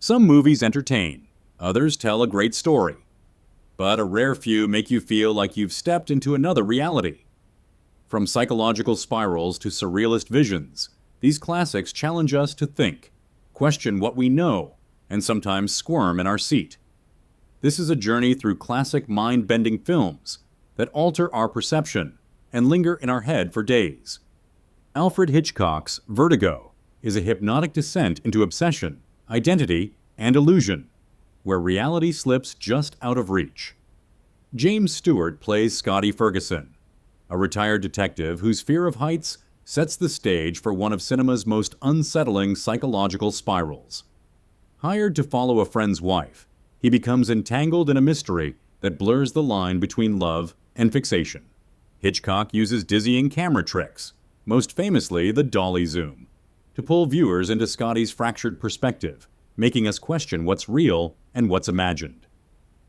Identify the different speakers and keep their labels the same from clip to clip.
Speaker 1: Some movies entertain, others tell a great story, but a rare few make you feel like you've stepped into another reality. From psychological spirals to surrealist visions, these classics challenge us to think, question what we know, and sometimes squirm in our seat. This is a journey through classic mind-bending films that alter our perception and linger in our head for days. Alfred Hitchcock's Vertigo is a hypnotic descent into obsession, identity, and illusion, where reality slips just out of reach. James Stewart plays Scotty Ferguson, a retired detective whose fear of heights sets the stage for one of cinema's most unsettling psychological spirals. Hired to follow a friend's wife, he becomes entangled in a mystery that blurs the line between love and fixation. Hitchcock uses dizzying camera tricks, most famously the dolly zoom, to pull viewers into Scotty's fractured perspective, making us question what's real and what's imagined.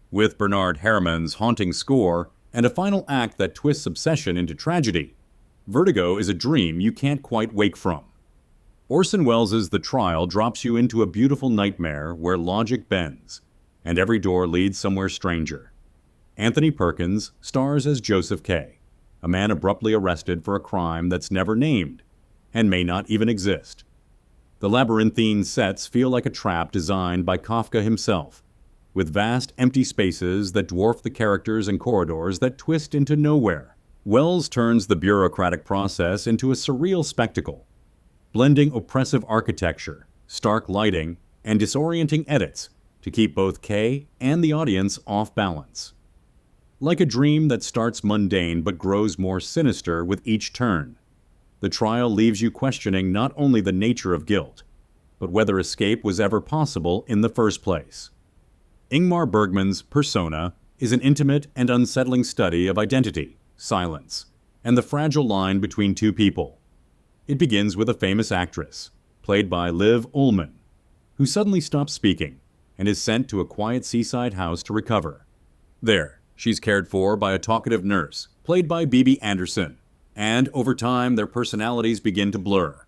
Speaker 1: With Bernard Herrmann's haunting score and a final act that twists obsession into tragedy, Vertigo is a dream you can't quite wake from. Orson Welles' The Trial drops you into a beautiful nightmare where logic bends, and every door leads somewhere stranger. Anthony Perkins stars as Joseph K., a man abruptly arrested for a crime that's never named, and may not even exist. The labyrinthine sets feel like a trap designed by Kafka himself, with vast empty spaces that dwarf the characters and corridors that twist into nowhere. Wells turns the bureaucratic process into a surreal spectacle, blending oppressive architecture, stark lighting, and disorienting edits to keep both Kay and the audience off balance. Like a dream that starts mundane but grows more sinister with each turn, The Trial leaves you questioning not only the nature of guilt, but whether escape was ever possible in the first place. Ingmar Bergman's Persona is an intimate and unsettling study of identity, silence, and the fragile line between two people. It begins with a famous actress, played by Liv Ullmann, who suddenly stops speaking and is sent to a quiet seaside house to recover. There, she's cared for by a talkative nurse, played by Bibi Andersson, and over time their personalities begin to blur.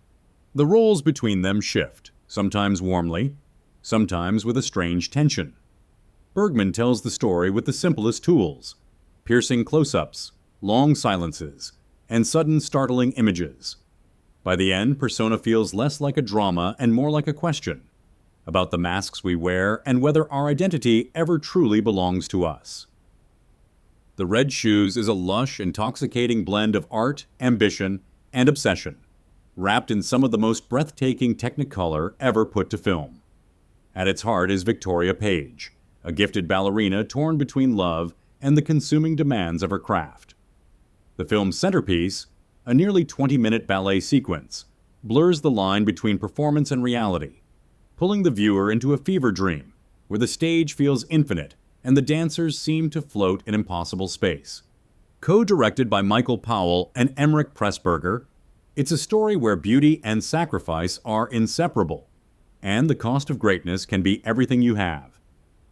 Speaker 1: The roles between them shift, sometimes warmly, sometimes with a strange tension. Bergman tells the story with the simplest tools: piercing close-ups, long silences, and sudden startling images. By the end, Persona feels less like a drama and more like a question about the masks we wear and whether our identity ever truly belongs to us. The Red Shoes is a lush, intoxicating blend of art, ambition, and obsession, wrapped in some of the most breathtaking technicolor ever put to film. At its heart is Victoria Page, a gifted ballerina torn between love and the consuming demands of her craft. The film's centerpiece, a nearly 20-minute ballet sequence, blurs the line between performance and reality, pulling the viewer into a fever dream where the stage feels infinite and the dancers seem to float in impossible space. Co-directed by Michael Powell and Emmerich Pressburger, it's a story where beauty and sacrifice are inseparable, and the cost of greatness can be everything you have.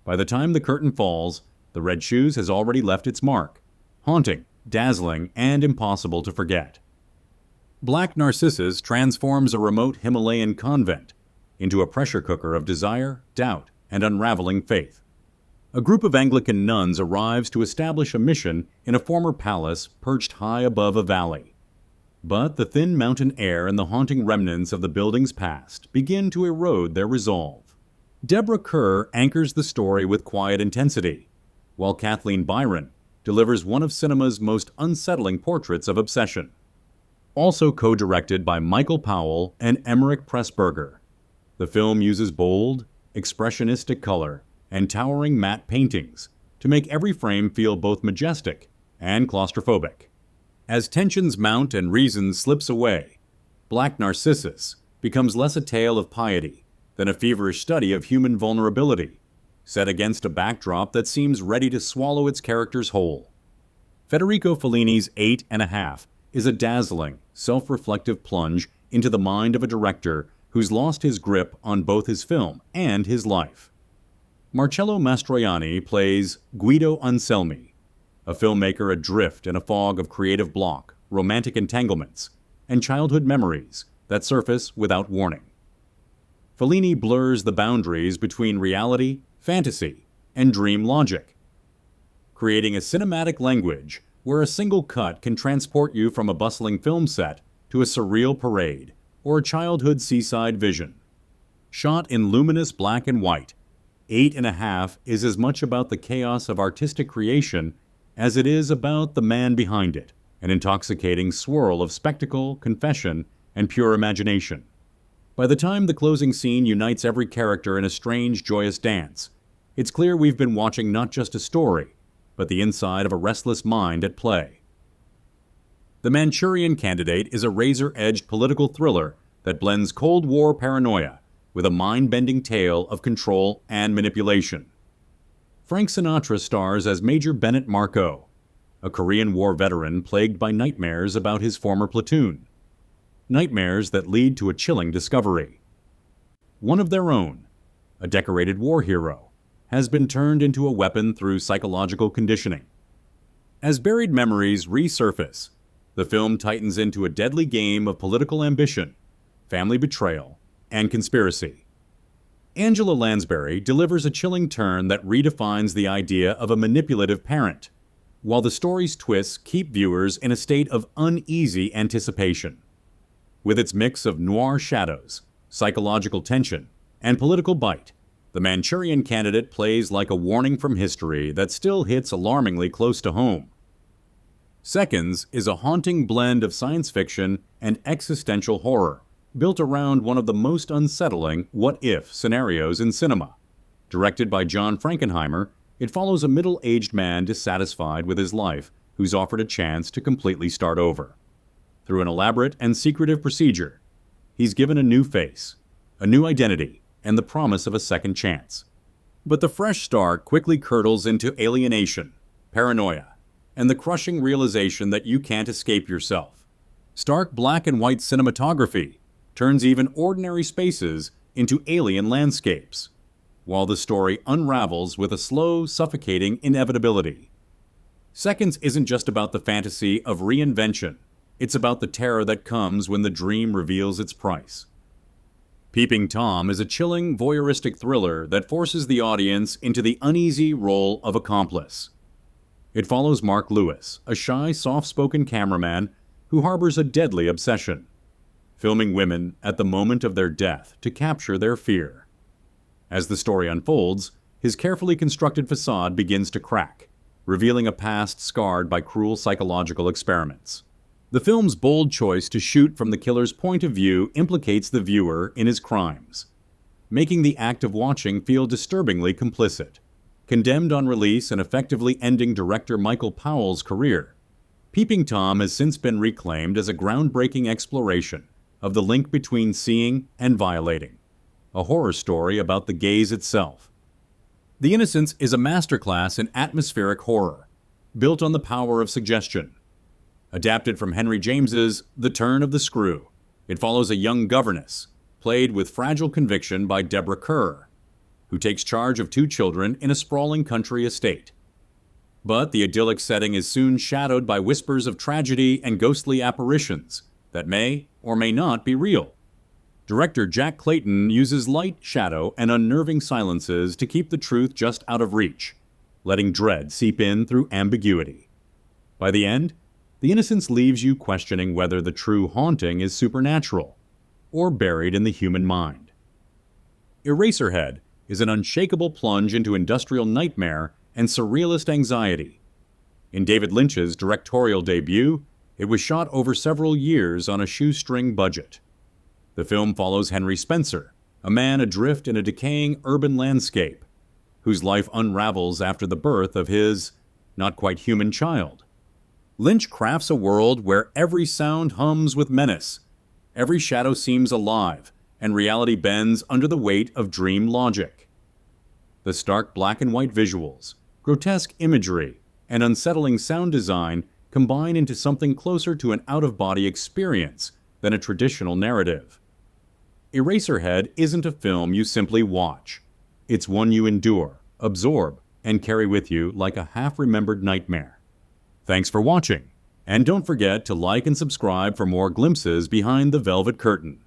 Speaker 1: By the time the curtain falls, The Red Shoes has already left its mark, haunting, dazzling, and impossible to forget. Black Narcissus transforms a remote Himalayan convent into a pressure cooker of desire, doubt, and unraveling faith. A group of Anglican nuns arrives to establish a mission in a former palace perched high above a valley. But the thin mountain air and the haunting remnants of the building's past begin to erode their resolve. Deborah Kerr anchors the story with quiet intensity, while Kathleen Byron delivers one of cinema's most unsettling portraits of obsession. Also co-directed by Michael Powell and Emmerich Pressburger, the film uses bold, expressionistic color and towering matte paintings to make every frame feel both majestic and claustrophobic. As tensions mount and reason slips away, Black Narcissus becomes less a tale of piety than a feverish study of human vulnerability, set against a backdrop that seems ready to swallow its characters whole. Federico Fellini's 8½ is a dazzling, self-reflective plunge into the mind of a director who's lost his grip on both his film and his life. Marcello Mastroianni plays Guido Anselmi, a filmmaker adrift in a fog of creative block, romantic entanglements, and childhood memories that surface without warning. Fellini blurs the boundaries between reality, fantasy, and dream logic, creating a cinematic language where a single cut can transport you from a bustling film set to a surreal parade or a childhood seaside vision. Shot in luminous black and white, 8.5 is as much about the chaos of artistic creation as it is about the man behind it, an intoxicating swirl of spectacle, confession, and pure imagination. By the time the closing scene unites every character in a strange, joyous dance, it's clear we've been watching not just a story, but the inside of a restless mind at play. The Manchurian Candidate is a razor-edged political thriller that blends Cold War paranoia with a mind-bending tale of control and manipulation. Frank Sinatra stars as Major Bennett Marco, a Korean War veteran plagued by nightmares about his former platoon. Nightmares that lead to a chilling discovery. One of their own, a decorated war hero, has been turned into a weapon through psychological conditioning. As buried memories resurface, the film tightens into a deadly game of political ambition, family betrayal, and conspiracy. Angela Lansbury delivers a chilling turn that redefines the idea of a manipulative parent, while the story's twists keep viewers in a state of uneasy anticipation. With its mix of noir shadows, psychological tension, and political bite, The Manchurian Candidate plays like a warning from history that still hits alarmingly close to home. Seconds is a haunting blend of science fiction and existential horror, built around one of the most unsettling what-if scenarios in cinema. Directed by John Frankenheimer, it follows a middle-aged man dissatisfied with his life who's offered a chance to completely start over. Through an elaborate and secretive procedure, he's given a new face, a new identity, and the promise of a second chance. But the fresh start quickly curdles into alienation, paranoia, and the crushing realization that you can't escape yourself. Stark black and white cinematography turns even ordinary spaces into alien landscapes, while the story unravels with a slow, suffocating inevitability. Seconds isn't just about the fantasy of reinvention, it's about the terror that comes when the dream reveals its price. Peeping Tom is a chilling, voyeuristic thriller that forces the audience into the uneasy role of accomplice. It follows Mark Lewis, a shy, soft-spoken cameraman who harbors a deadly obsession, filming women at the moment of their death to capture their fear. As the story unfolds, his carefully constructed facade begins to crack, revealing a past scarred by cruel psychological experiments. The film's bold choice to shoot from the killer's point of view implicates the viewer in his crimes, making the act of watching feel disturbingly complicit. Condemned on release and effectively ending director Michael Powell's career, Peeping Tom has since been reclaimed as a groundbreaking exploration of the link between seeing and violating, a horror story about the gaze itself. The Innocents is a masterclass in atmospheric horror, built on the power of suggestion. Adapted from Henry James's The Turn of the Screw, it follows a young governess, played with fragile conviction by Deborah Kerr, who takes charge of 2 children in a sprawling country estate. But the idyllic setting is soon shadowed by whispers of tragedy and ghostly apparitions that may or may not be real. Director Jack Clayton uses light, shadow, and unnerving silences to keep the truth just out of reach, letting dread seep in through ambiguity. By the end, The Innocents leaves you questioning whether the true haunting is supernatural or buried in the human mind. Eraserhead is an unshakable plunge into industrial nightmare and surrealist anxiety. In David Lynch's directorial debut, it was shot over several years on a shoestring budget. The film follows Henry Spencer, a man adrift in a decaying urban landscape, whose life unravels after the birth of his not-quite-human child. Lynch crafts a world where every sound hums with menace, every shadow seems alive, and reality bends under the weight of dream logic. The stark black and white visuals, grotesque imagery, and unsettling sound design combine into something closer to an out-of-body experience than a traditional narrative. Eraserhead isn't a film you simply watch. It's one you endure, absorb, and carry with you like a half-remembered nightmare. Thanks for watching, and don't forget to like and subscribe for more glimpses behind the velvet curtain.